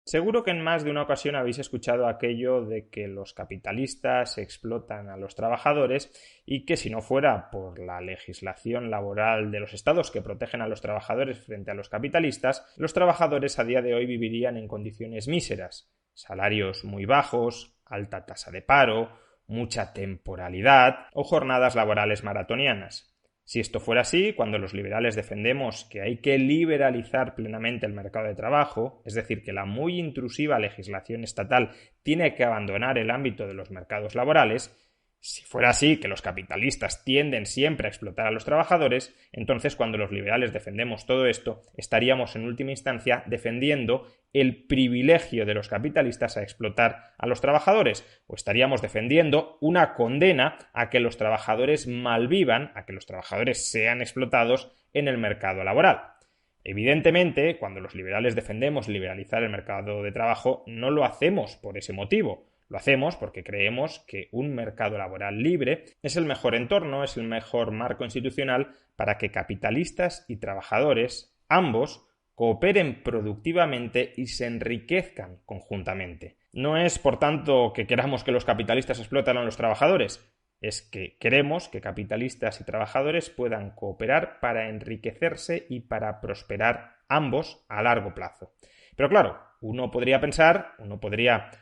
Seguro que en más de una ocasión habéis escuchado aquello de que los capitalistas explotan a los trabajadores y que si no fuera por la legislación laboral de los estados que protegen a los trabajadores frente a los capitalistas, los trabajadores a día de hoy vivirían en condiciones míseras, salarios muy bajos, alta tasa de paro, mucha temporalidad o jornadas laborales maratonianas. Si esto fuera así, cuando los liberales defendemos que hay que liberalizar plenamente el mercado de trabajo, es decir, que la muy intrusiva legislación estatal tiene que abandonar el ámbito de los mercados laborales, si fuera así, que los capitalistas tienden siempre a explotar a los trabajadores, entonces cuando los liberales defendemos todo esto, estaríamos en última instancia defendiendo el privilegio de los capitalistas a explotar a los trabajadores, o estaríamos defendiendo una condena a que los trabajadores malvivan, a que los trabajadores sean explotados en el mercado laboral. Evidentemente, cuando los liberales defendemos liberalizar el mercado de trabajo, no lo hacemos por ese motivo. Lo hacemos porque creemos que un mercado laboral libre es el mejor entorno, es el mejor marco institucional para que capitalistas y trabajadores, ambos, cooperen productivamente y se enriquezcan conjuntamente. No es, por tanto, que queramos que los capitalistas exploten a los trabajadores, es que queremos que capitalistas y trabajadores puedan cooperar para enriquecerse y para prosperar ambos a largo plazo. Pero claro, uno podría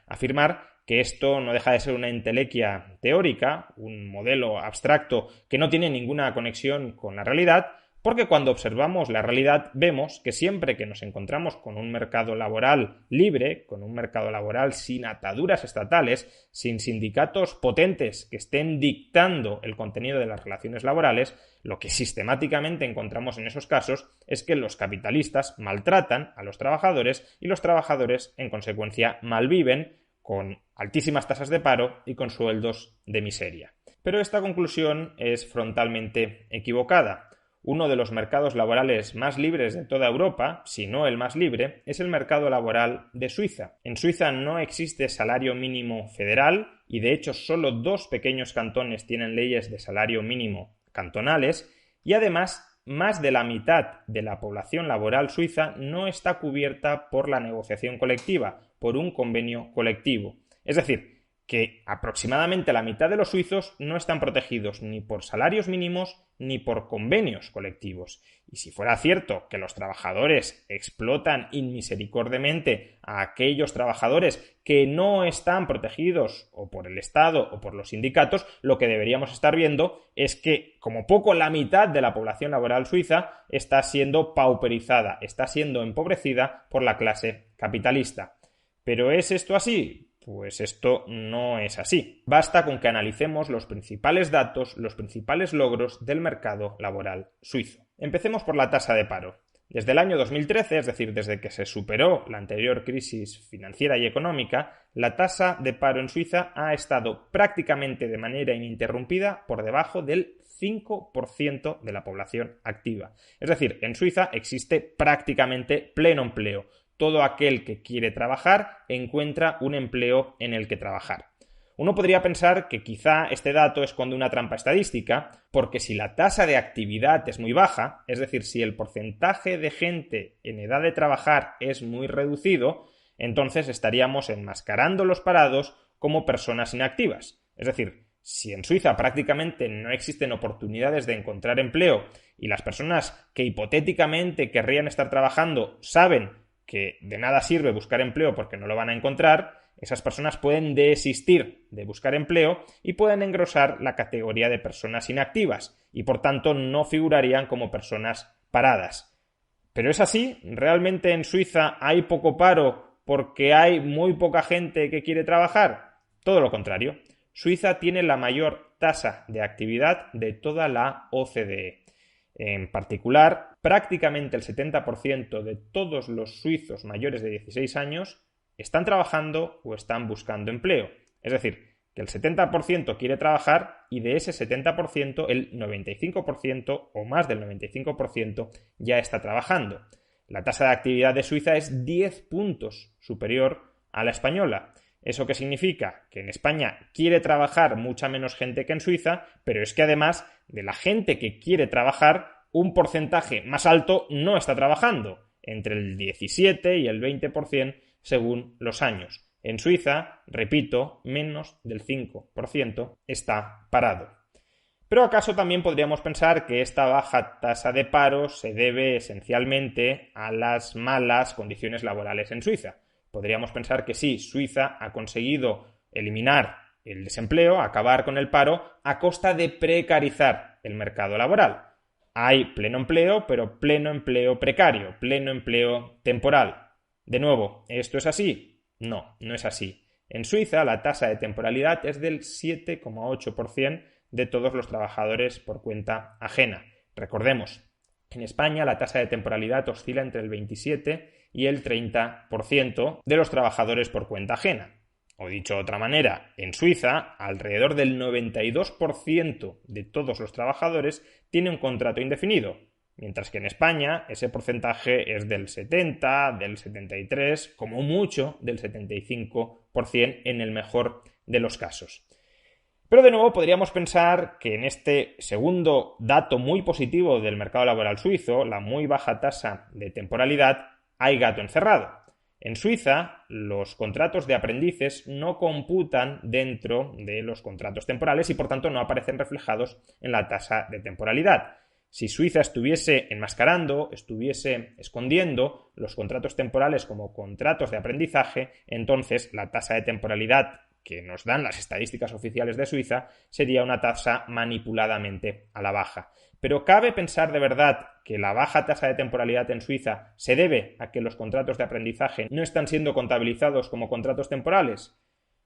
afirmar que esto no deja de ser una entelequia teórica, un modelo abstracto que no tiene ninguna conexión con la realidad, porque cuando observamos la realidad vemos que siempre que nos encontramos con un mercado laboral libre, con un mercado laboral sin ataduras estatales, sin sindicatos potentes que estén dictando el contenido de las relaciones laborales, lo que sistemáticamente encontramos en esos casos es que los capitalistas maltratan a los trabajadores y los trabajadores, en consecuencia, malviven con altísimas tasas de paro y con sueldos de miseria. Pero esta conclusión es frontalmente equivocada. Uno de los mercados laborales más libres de toda Europa, si no el más libre, es el mercado laboral de Suiza. En Suiza no existe salario mínimo federal y de hecho solo 2 pequeños cantones tienen leyes de salario mínimo cantonales y además más de la mitad de la población laboral suiza no está cubierta por la negociación colectiva, por un convenio colectivo. Es decir, que aproximadamente la mitad de los suizos no están protegidos ni por salarios mínimos ni por convenios colectivos. Y si fuera cierto que los trabajadores explotan inmisericordiamente a aquellos trabajadores que no están protegidos o por el Estado o por los sindicatos, lo que deberíamos estar viendo es que como poco la mitad de la población laboral suiza está siendo pauperizada, está siendo empobrecida por la clase capitalista. ¿Pero es esto así? Pues esto no es así. Basta con que analicemos los principales datos, los principales logros del mercado laboral suizo. Empecemos por la tasa de paro. Desde el año 2013, es decir, desde que se superó la anterior crisis financiera y económica, la tasa de paro en Suiza ha estado prácticamente de manera ininterrumpida por debajo del 5% de la población activa. Es decir, en Suiza existe prácticamente pleno empleo. Todo aquel que quiere trabajar encuentra un empleo en el que trabajar. Uno podría pensar que quizá este dato esconde una trampa estadística, porque si la tasa de actividad es muy baja, es decir, si el porcentaje de gente en edad de trabajar es muy reducido, entonces estaríamos enmascarando los parados como personas inactivas. Es decir, si en Suiza prácticamente no existen oportunidades de encontrar empleo y las personas que hipotéticamente querrían estar trabajando saben que de nada sirve buscar empleo porque no lo van a encontrar, esas personas pueden desistir de buscar empleo y pueden engrosar la categoría de personas inactivas y por tanto no figurarían como personas paradas. ¿Pero es así? ¿Realmente en Suiza hay poco paro porque hay muy poca gente que quiere trabajar? Todo lo contrario. Suiza tiene la mayor tasa de actividad de toda la OCDE. En particular, prácticamente el 70% de todos los suizos mayores de 16 años están trabajando o están buscando empleo. Es decir, que el 70% quiere trabajar y de ese 70% el 95% o más del 95% ya está trabajando. La tasa de actividad de Suiza es 10 puntos superior a la española. ¿Eso qué significa? Que en España quiere trabajar mucha menos gente que en Suiza, pero es que además de la gente que quiere trabajar, un porcentaje más alto no está trabajando. Entre el 17 y el 20% según los años. En Suiza, repito, menos del 5% está parado. Pero ¿acaso también podríamos pensar que esta baja tasa de paro se debe esencialmente a las malas condiciones laborales en Suiza? Podríamos pensar que sí, Suiza ha conseguido eliminar el desempleo, acabar con el paro, a costa de precarizar el mercado laboral. Hay pleno empleo, pero pleno empleo precario, pleno empleo temporal. De nuevo, ¿esto es así? No, no es así. En Suiza la tasa de temporalidad es del 7,8% de todos los trabajadores por cuenta ajena. Recordemos, en España la tasa de temporalidad oscila entre el 27 y el 30% de los trabajadores por cuenta ajena. O dicho de otra manera, en Suiza, alrededor del 92% de todos los trabajadores tiene un contrato indefinido, mientras que en España ese porcentaje es del 70, del 73, como mucho del 75% en el mejor de los casos. Pero de nuevo podríamos pensar que en este segundo dato muy positivo del mercado laboral suizo, la muy baja tasa de temporalidad, hay gato encerrado. En Suiza, los contratos de aprendices no computan dentro de los contratos temporales y por tanto no aparecen reflejados en la tasa de temporalidad. Si Suiza estuviese enmascarando, estuviese escondiendo los contratos temporales como contratos de aprendizaje, entonces la tasa de temporalidad que nos dan las estadísticas oficiales de Suiza sería una tasa manipuladamente a la baja. Pero ¿cabe pensar de verdad que la baja tasa de temporalidad en Suiza se debe a que los contratos de aprendizaje no están siendo contabilizados como contratos temporales?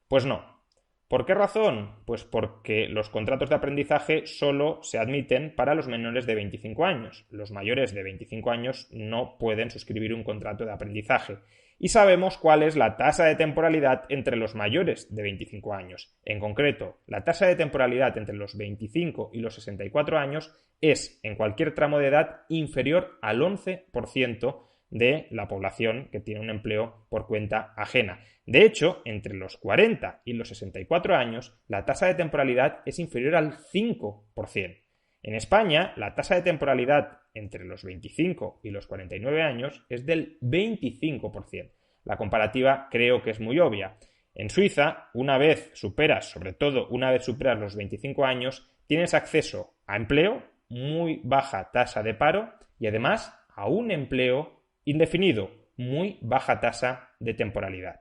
Pues no. ¿Por qué razón? Pues porque los contratos de aprendizaje solo se admiten para los menores de 25 años. Los mayores de 25 años no pueden suscribir un contrato de aprendizaje. Y sabemos cuál es la tasa de temporalidad entre los mayores de 25 años. En concreto, la tasa de temporalidad entre los 25 y los 64 años es, en cualquier tramo de edad, inferior al 11% de la población que tiene un empleo por cuenta ajena. De hecho, entre los 40 y los 64 años, la tasa de temporalidad es inferior al 5%. En España, la tasa de temporalidad entre los 25 y los 49 años es del 25%. La comparativa creo que es muy obvia. En Suiza, sobre todo una vez superas los 25 años, tienes acceso a empleo, muy baja tasa de paro y además a un empleo indefinido, muy baja tasa de temporalidad.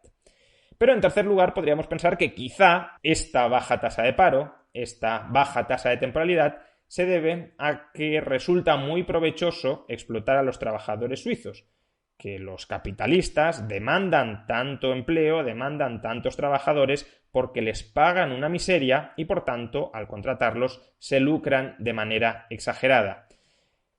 Pero en tercer lugar podríamos pensar que quizá esta baja tasa de paro, esta baja tasa de temporalidad, se debe a que resulta muy provechoso explotar a los trabajadores suizos, que los capitalistas demandan tanto empleo, demandan tantos trabajadores porque les pagan una miseria y por tanto al contratarlos se lucran de manera exagerada.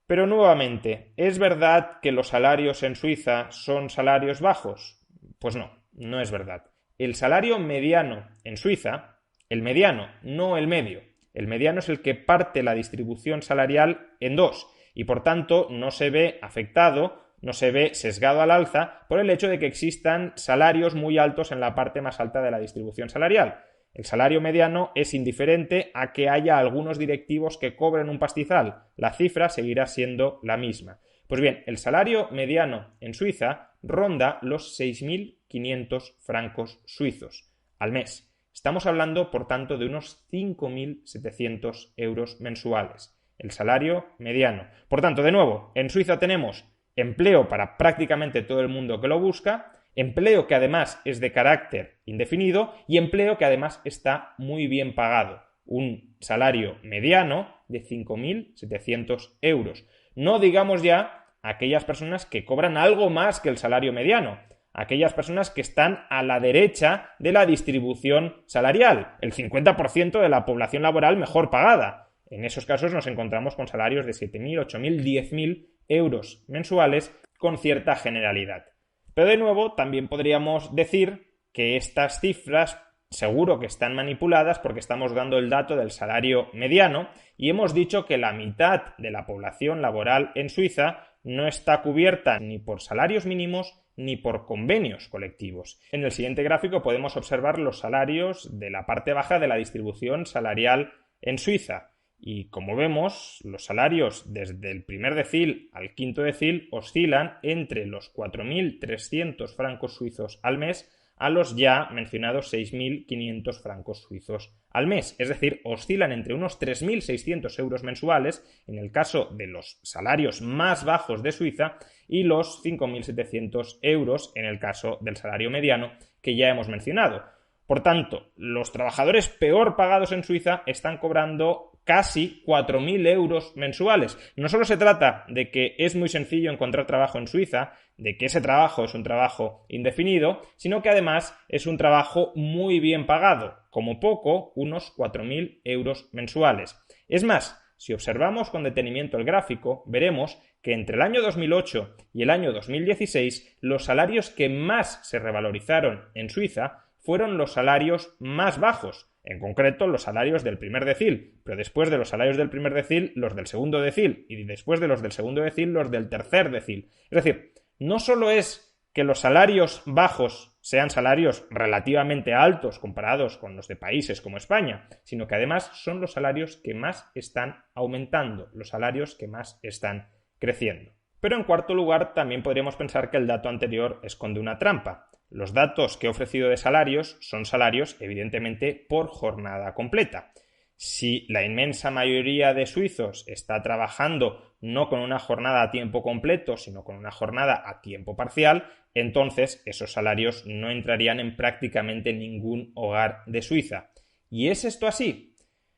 Pero nuevamente, ¿es verdad que los salarios en Suiza son salarios bajos? Pues no, no es verdad. El salario mediano en Suiza, el mediano, no el medio. El mediano es el que parte la distribución salarial en dos y por tanto no se ve afectado, no se ve sesgado al alza por el hecho de que existan salarios muy altos en la parte más alta de la distribución salarial. El salario mediano es indiferente a que haya algunos directivos que cobren un pastizal. La cifra seguirá siendo la misma. Pues bien, el salario mediano en Suiza ronda los 6.500 francos suizos al mes. Estamos hablando, por tanto, de unos 5.700 euros mensuales. El salario mediano. Por tanto, de nuevo, en Suiza tenemos empleo para prácticamente todo el mundo que lo busca, empleo que además es de carácter indefinido y empleo que además está muy bien pagado. Un salario mediano de 5.700 euros. No digamos ya aquellas personas que cobran algo más que el salario mediano. Aquellas personas que están a la derecha de la distribución salarial, el 50% de la población laboral mejor pagada. En esos casos nos encontramos con salarios de 7.000, 8.000, 10.000 euros mensuales con cierta generalidad. Pero de nuevo, también podríamos decir que estas cifras seguro que están manipuladas porque estamos dando el dato del salario mediano y hemos dicho que la mitad de la población laboral en Suiza no está cubierta ni por salarios mínimos ni por convenios colectivos. En el siguiente gráfico podemos observar los salarios de la parte baja de la distribución salarial en Suiza. Y como vemos, los salarios desde el primer decil al quinto decil oscilan entre los 4.300 francos suizos al mes a los ya mencionados 6.500 francos suizos al mes. Es decir, oscilan entre unos 3.600 euros mensuales en el caso de los salarios más bajos de Suiza y los 5.700 euros en el caso del salario mediano que ya hemos mencionado. Por tanto, los trabajadores peor pagados en Suiza están cobrando casi 4.000 euros mensuales. No solo se trata de que es muy sencillo encontrar trabajo en Suiza, de que ese trabajo es un trabajo indefinido, sino que además es un trabajo muy bien pagado, como poco unos 4.000 euros mensuales. Es más, si observamos con detenimiento el gráfico, veremos que entre el año 2008 y el año 2016 los salarios que más se revalorizaron en Suiza fueron los salarios más bajos, en concreto los salarios del primer decil, pero después de los salarios del primer decil, los del segundo decil, y después de los del segundo decil, los del tercer decil. Es decir, no solo es que los salarios bajos sean salarios relativamente altos comparados con los de países como España, sino que además son los salarios que más están aumentando, los salarios que más están creciendo. Pero en cuarto lugar, también podríamos pensar que el dato anterior esconde una trampa. Los datos que he ofrecido de salarios son salarios, evidentemente, por jornada completa. Si la inmensa mayoría de suizos está trabajando no con una jornada a tiempo completo, sino con una jornada a tiempo parcial, entonces esos salarios no entrarían en prácticamente ningún hogar de Suiza. ¿Y es esto así?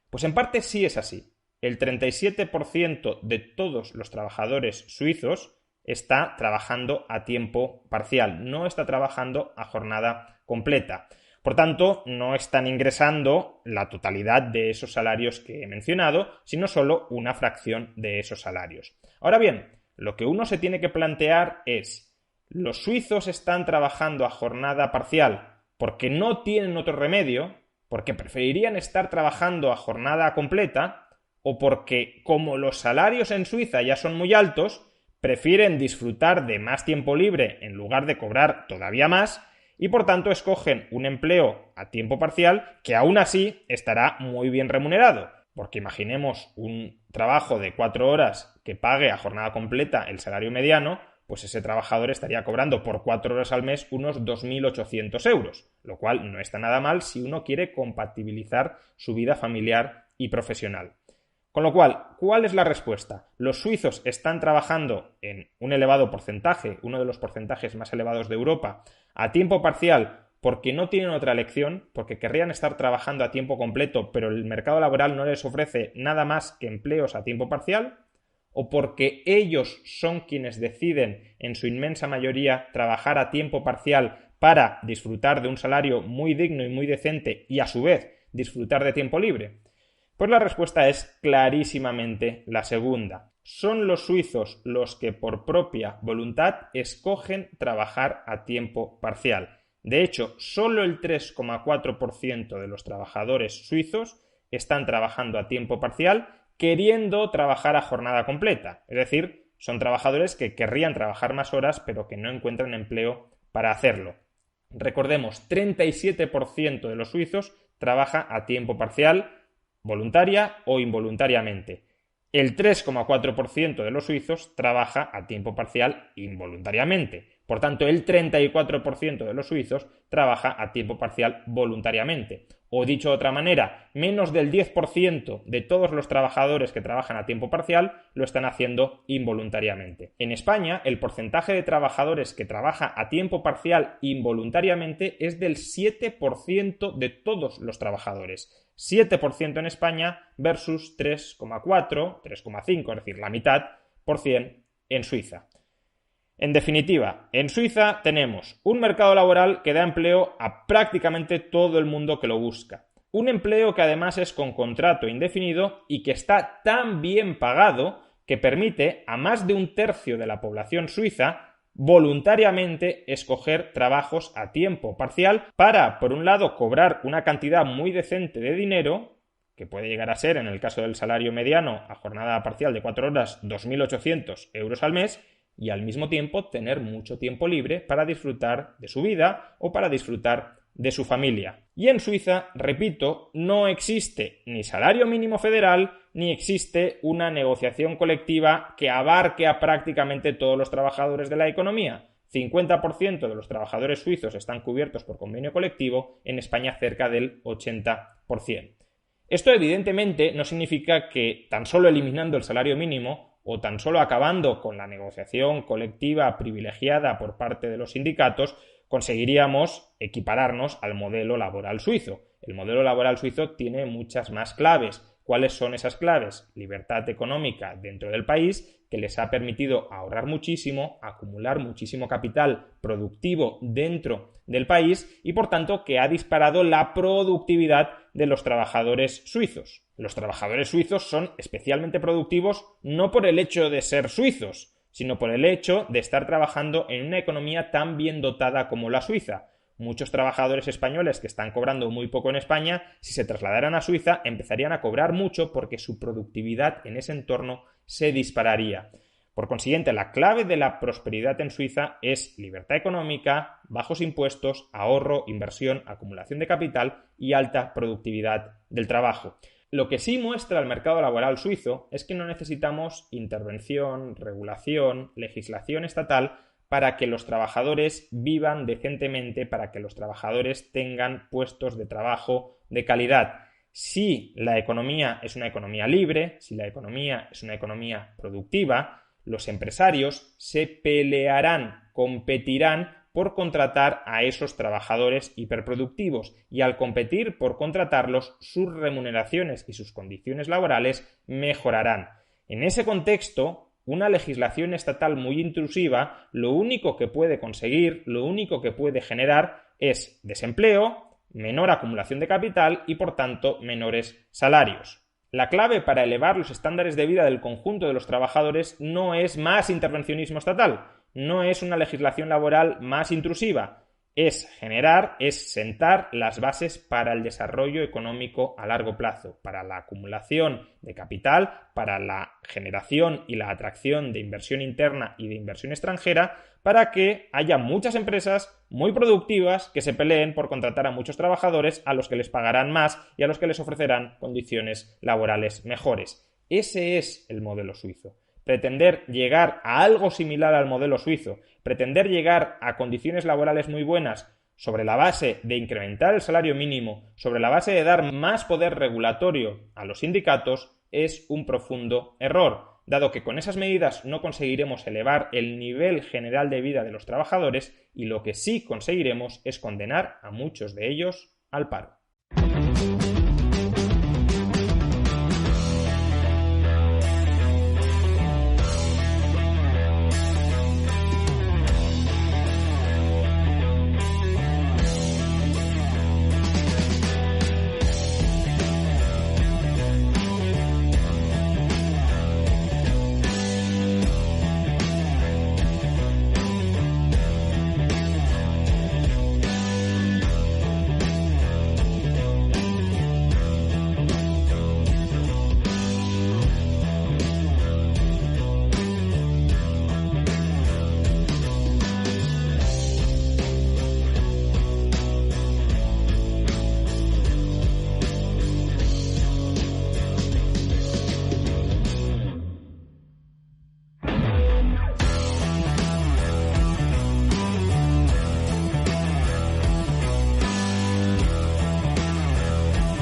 Pues en parte sí es así. El 37% de todos los trabajadores suizos está trabajando a tiempo parcial, no está trabajando a jornada completa. Por tanto, no están ingresando la totalidad de esos salarios que he mencionado, sino solo una fracción de esos salarios. Ahora bien, lo que uno se tiene que plantear es, ¿los suizos están trabajando a jornada parcial porque no tienen otro remedio, porque preferirían estar trabajando a jornada completa, o porque, como los salarios en Suiza ya son muy altos, prefieren disfrutar de más tiempo libre en lugar de cobrar todavía más y por tanto escogen un empleo a tiempo parcial que aún así estará muy bien remunerado? Porque imaginemos un trabajo de 4 horas que pague a jornada completa el salario mediano, pues ese trabajador estaría cobrando por 4 horas al mes unos 2.800 euros, lo cual no está nada mal si uno quiere compatibilizar su vida familiar y profesional. Con lo cual, ¿cuál es la respuesta? Los suizos están trabajando en un elevado porcentaje, uno de los porcentajes más elevados de Europa, a tiempo parcial porque no tienen otra elección, porque querrían estar trabajando a tiempo completo, pero el mercado laboral no les ofrece nada más que empleos a tiempo parcial, o porque ellos son quienes deciden, en su inmensa mayoría, trabajar a tiempo parcial para disfrutar de un salario muy digno y muy decente y, a su vez, disfrutar de tiempo libre. Pues la respuesta es clarísimamente la segunda. Son los suizos los que por propia voluntad escogen trabajar a tiempo parcial. De hecho, solo el 3,4% de los trabajadores suizos están trabajando a tiempo parcial queriendo trabajar a jornada completa. Es decir, son trabajadores que querrían trabajar más horas pero que no encuentran empleo para hacerlo. Recordemos, 37% de los suizos trabaja a tiempo parcial, voluntaria o involuntariamente. El 3,4% de los suizos trabaja a tiempo parcial involuntariamente. Por tanto, el 34% de los suizos trabaja a tiempo parcial voluntariamente. O dicho de otra manera, menos del 10% de todos los trabajadores que trabajan a tiempo parcial lo están haciendo involuntariamente. En España, el porcentaje de trabajadores que trabaja a tiempo parcial involuntariamente es del 7% de todos los trabajadores. 7% en España versus 3,4, 3,5, es decir, la mitad por cien en Suiza. En definitiva, en Suiza tenemos un mercado laboral que da empleo a prácticamente todo el mundo que lo busca. Un empleo que además es con contrato indefinido y que está tan bien pagado que permite a más de un tercio de la población suiza voluntariamente escoger trabajos a tiempo parcial para, por un lado, cobrar una cantidad muy decente de dinero, que puede llegar a ser, en el caso del salario mediano a jornada parcial de 4 horas, 2.800 euros al mes, y al mismo tiempo tener mucho tiempo libre para disfrutar de su vida o para disfrutar de su familia. Y en Suiza, repito, no existe ni salario mínimo federal, ni existe una negociación colectiva que abarque a prácticamente todos los trabajadores de la economía. 50% de los trabajadores suizos están cubiertos por convenio colectivo, en España cerca del 80%. Esto evidentemente no significa que tan solo eliminando el salario mínimo o tan solo acabando con la negociación colectiva privilegiada por parte de los sindicatos conseguiríamos equipararnos al modelo laboral suizo. El modelo laboral suizo tiene muchas más claves. ¿Cuáles son esas claves? Libertad económica dentro del país, que les ha permitido ahorrar muchísimo, acumular muchísimo capital productivo dentro del país y, por tanto, que ha disparado la productividad de los trabajadores suizos. Los trabajadores suizos son especialmente productivos no por el hecho de ser suizos, sino por el hecho de estar trabajando en una economía tan bien dotada como la suiza. Muchos trabajadores españoles que están cobrando muy poco en España, si se trasladaran a Suiza, empezarían a cobrar mucho porque su productividad en ese entorno se dispararía. Por consiguiente, la clave de la prosperidad en Suiza es libertad económica, bajos impuestos, ahorro, inversión, acumulación de capital y alta productividad del trabajo. Lo que sí muestra el mercado laboral suizo es que no necesitamos intervención, regulación, legislación estatal para que los trabajadores vivan decentemente, para que los trabajadores tengan puestos de trabajo de calidad. Si la economía es una economía libre, si la economía es una economía productiva, los empresarios se pelearán, competirán por contratar a esos trabajadores hiperproductivos y al competir por contratarlos, sus remuneraciones y sus condiciones laborales mejorarán. En ese contexto, una legislación estatal muy intrusiva lo único que puede conseguir, lo único que puede generar es desempleo, menor acumulación de capital y, por tanto, menores salarios. La clave para elevar los estándares de vida del conjunto de los trabajadores no es más intervencionismo estatal, no es una legislación laboral más intrusiva, es sentar las bases para el desarrollo económico a largo plazo, para la acumulación de capital, para la generación y la atracción de inversión interna y de inversión extranjera, para que haya muchas empresas muy productivas que se peleen por contratar a muchos trabajadores a los que les pagarán más y a los que les ofrecerán condiciones laborales mejores. Ese es el modelo suizo. Pretender llegar a algo similar al modelo suizo, pretender llegar a condiciones laborales muy buenas sobre la base de incrementar el salario mínimo, sobre la base de dar más poder regulatorio a los sindicatos, es un profundo error, dado que con esas medidas no conseguiremos elevar el nivel general de vida de los trabajadores y lo que sí conseguiremos es condenar a muchos de ellos al paro.